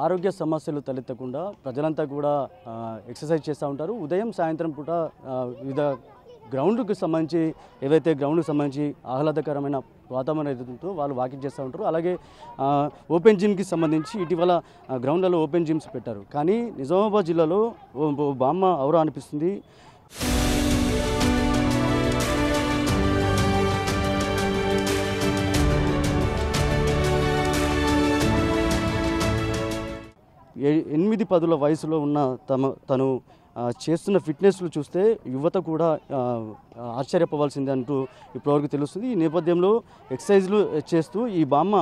ఆరోగ్య సమస్యలు తలెత్తకుండా ప్రజలంతా కూడా ఎక్సర్సైజ్ చేస్తూ ఉంటారు. ఉదయం సాయంత్రం పూట వివిధ గ్రౌండ్కి సంబంధించి ఏవైతే గ్రౌండ్కి సంబంధించి ఆహ్లాదకరమైన వాతావరణం ఏదైతుందో వాళ్ళు వాకింగ్ చేస్తూ ఉంటారు. అలాగే ఓపెన్ జిమ్కి సంబంధించి ఇటీవల గ్రౌండ్లలో ఓపెన్ జిమ్స్ పెట్టారు. కానీ నిజామాబాద్ జిల్లాలో బామ్మ ఔరా అనిపిస్తుంది. ఎనిమిది 10 వయసులో ఉన్న తను చేస్తున్న ఫిట్నెస్లు చూస్తే యువత కూడా ఆశ్చర్యపోవాల్సిందే అంటూ ఇప్పటివరకు తెలుస్తుంది. ఈ నేపథ్యంలో ఎక్సర్సైజ్లు చేస్తూ ఈ బామ్మ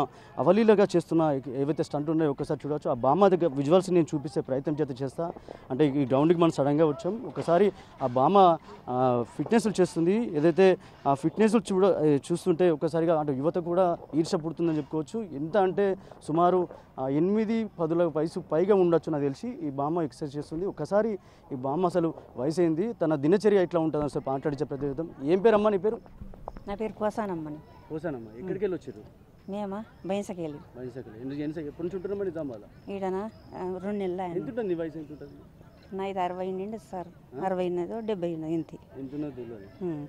అవలీలగా చేస్తున్న ఏవైతే స్టంట్ ఉన్నాయో ఒక్కసారి చూడవచ్చు. ఆ బామ్మ దగ్గర విజువల్స్ నేను చూపిస్తే ప్రయత్నం చేస్తా. అంటే ఈ గ్రౌండ్కి మనం సడన్గా వచ్చాం. ఒకసారి ఆ బామ్మ ఫిట్నెస్లు చేస్తుంది. ఏదైతే ఆ ఫిట్నెస్లు చూస్తుంటే ఒక్కసారిగా అంటే యువత కూడా ఈర్ష పుడుతుందని చెప్పుకోవచ్చు. ఎంత అంటే సుమారు 8-10 వయసు పైగా ఉండొచ్చు నాకు తెలిసి ఈ బామ్మ ఎక్సర్సైజ్ చేస్తుంది. ఒకసారి ఈ బామ్మ అసలు వయసు అయింది, తన దినచర్య ఎట్లా ఉంటుంది అసలు మాట్లాడించే ప్రతివిధం. ఏం పేరమ్మా నీ పేరు? నా పేరు కోసానమ్మని. కోసానమ్మ. ఎక్కడికి వెళ్ళి వచ్చారు? మేమా బైన్సకి వెళ్ళి. ఎప్పటి నుంచి ఉంటున్నామా నిజామాబాద్? ఈడనా 2 నెలలు. ఎంత ఉంటుంది వయసు? ఎంత ఉంటుంది? నాది 60 నిండి సార్. 60 ఉన్నదో 70 ఉన్నది ఇంత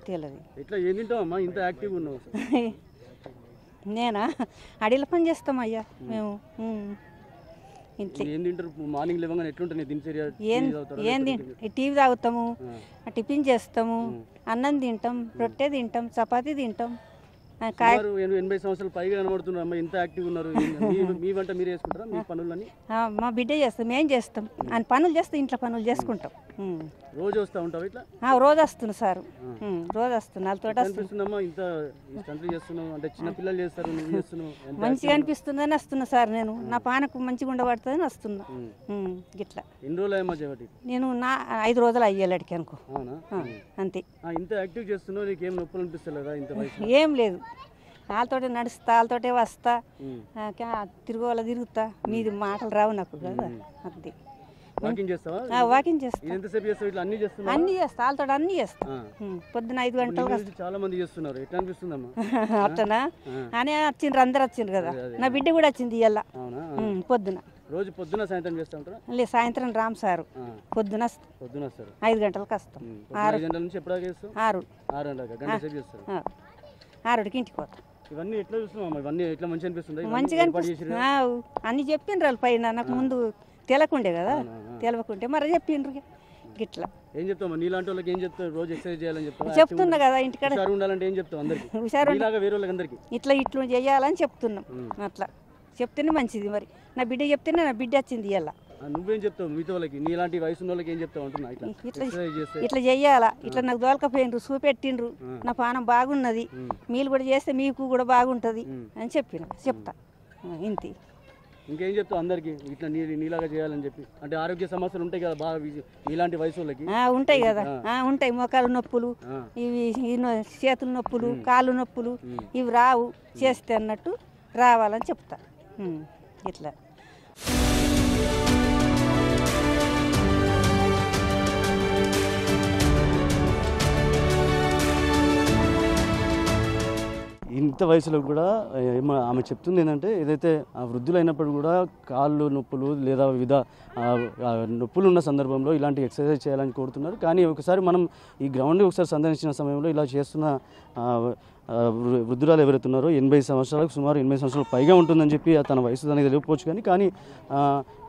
తెలియదు. ఎట్లా ఏం తింటావమ్మా ఇంత యాక్టివ్ ఉన్నావు? నేనా అడిల పని చేస్తామయ్యా మేము. ఇంట్లో ఏం తింటారు? మార్నింగ్ లేవగానే ఎట్లుంటుంది దినచర్య? ఏం టీవీ తాగుతాము, టిఫిన్ చేస్తాము, అన్నం తింటాం, రొట్టె తింటాం, చపాతీ తింటాం. 80 సంవత్సరాలు పైగా కనబడుతున్నారు అమ్మ, ఇంత యాక్టివ్ ఉన్నారు. మీ వంట మీరు చేసుకుంటారా? మీ పనులని మా బిడ్డ చేస్తాం, మేము చేస్తాం. ఆయన పనులు చేస్తే ఇంట్లో పనులు చేసుకుంటాం. రోజు వస్తూ ఉంటావు ఇట్లా? రోజు వస్తున్నా సార్, రోజు వస్తున్నా. వాళ్ళతో అనిపిస్తుందమ్మా ఇంత చేస్తున్నావు అంటే చిన్న పిల్లలు చేస్తారు, నువ్వు చేస్తున్నావు, మంచిగా అనిపిస్తుందని వస్తున్నా సార్. నేను నా పానకు మంచిగా ఉండబడుతుందని వస్తున్నా గిట్లా. ఎన్ని రోజులు అయ్యమ్మా చేయబట్టి? నేను 5 రోజులు అయ్యేలాడికి అనుకో. అంతే. ఇంత యాక్టివ్ చేస్తున్నావు, నీకు ఏం నొప్పులు అనిపిస్తలేదా ఇంత వయసు? ఏం లేదు, వాళ్ళతోటే నడుస్తా, వాళ్ళతోటే వస్తా, తిరుగులా తిరుగుతా. మీది మాటలు రావు నాకు కదా. అంతే. వాకింగ్ చేస్తావా? వాకింగ్ చేస్తా. ఎంతసేపు చేస్తావు ఇట్లా? అన్ని చేస్తా. వాళ్ళతో అన్ని చేస్తా. పొద్దున 5 గంటలకు చాలా మంది చేస్తున్నారు. ఎట్లా అనిపిస్తుందమ్మా? అట్టనా అని వచ్చిండ్రు, అందరు వచ్చిండ్రు కదా. నా బిడ్డ కూడా వచ్చింది ఇవాళ పొద్దున. రోజు పొద్దున సాయంత్రం చేస్తా ఉంటారా? లేదు, సాయంత్రం రామ్ సారు. పొద్దున 5 గంటలకు వస్తాం. 6 గంటల నుంచి ఎప్పుడు చేస్తాం? 6 గంటల సేపు చేస్తారు. 6కి ఇంటికి పోతాం. ఇవన్నీ ఎట్లా చూస్తున్నావు? ఇవన్నీ ఎట్లా మంచి అనిపిస్తుంది? మంచిగా అనిపిస్తుంది. అన్ని చెప్పిండ్రు వాళ్ళు పైన. నాకు ముందు తెలకుండే కదా, తెలవకుంటే మరి చెప్పిండ్రు గిట్లా. ఏం చెప్తావు నీలాంటి వాళ్ళకి? ఏం చెప్తావు? రోజు ఎక్సర్సైజ్ చేయాలని చెప్తావు? చెప్తున్నా కదా, ఇంటికాడ ఉండాలంటే ఏం చెప్తావు అందరికి? వేరే వాళ్ళకి ఇట్లా చేయాలని చెప్తున్నాం. అట్లా చెప్తేనే మంచిది. మరి నా బిడ్డ చెప్తేనే నా బిడ్డ వచ్చింది ఇలా. నువ్వేం చెప్తావు మిగతా వాళ్ళకి? నీలాంటి వయసు వాళ్ళకి ఏం చెప్తావు అంటున్నా? ఇట్లా చెయ్యాలా, ఇట్లా నాకు దోలకపోయినరు, చూపెట్టిండ్రు, నా పానం బాగున్నది, మీరు కూడా చేస్తే మీకు కూడా బాగుంటుంది అని చెప్తా. ఇంతే. ఇంకేం చెప్తావు అందరికి ఇట్లా నీలాగా చేయాలని చెప్పి? అంటే ఆరోగ్య సమస్యలు ఉంటాయి కదా బాగా ఇలాంటి వయసు వాళ్ళకి? ఉంటాయి కదా, ఉంటాయి. మోకాలు నొప్పులు, ఇవి చేతుల నొప్పులు, కాళ్ళు నొప్పులు, ఇవి రావు చేస్తే అన్నట్టు రావాలని చెప్తా. ఇట్లా ఇంత వయసులో కూడా ఆమె చెప్తుంది ఏంటంటే ఏదైతే వృద్ధులైనప్పుడు కూడా కాళ్ళు నొప్పులు లేదా వివిధ నొప్పులు ఉన్న సందర్భంలో ఇలాంటి ఎక్సర్సైజ్ చేయాలని కోరుతున్నారు. కానీ ఒకసారి మనం ఈ గ్రౌండ్ని ఒకసారి సందర్శించిన సమయంలో ఇలా చేస్తున్న వృద్ధురాలు ఎవరైతే ఉన్నారో 80 సంవత్సరాలకు సుమారు 80 సంవత్సరాలు పైగా ఉంటుందని చెప్పి తన వయసు అనేది తెలియకపోవచ్చు. కానీ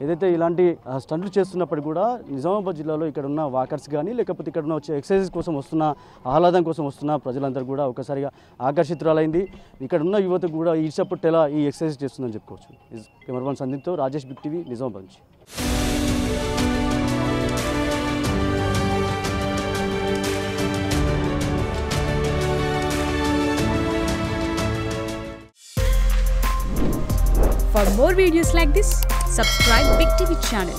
ఏదైతే ఇలాంటి స్టంట్లు చేస్తున్నప్పటికీ కూడా నిజామాబాద్ జిల్లాలో ఇక్కడ ఉన్న వాకర్స్ కానీ లేకపోతే ఇక్కడ ఉన్న వచ్చే ఎక్సర్సైజ్ కోసం వస్తున్న ఆహ్లాదం కోసం వస్తున్న ప్రజలందరూ కూడా ఒకసారిగా ఆకర్షితురాలైంది. ఇక్కడ ఉన్న యువతకు కూడా ఈర్షపట్టేలా ఈ ఎక్సర్సైజ్ చేస్తుందని చెప్పుకోవచ్చు. కెమెరామన్ సందీప్తో రాజేష్, బిగ్ టీవీ, నిజామాబాద్ నుంచి. For more videos like this, subscribe Big TV channel.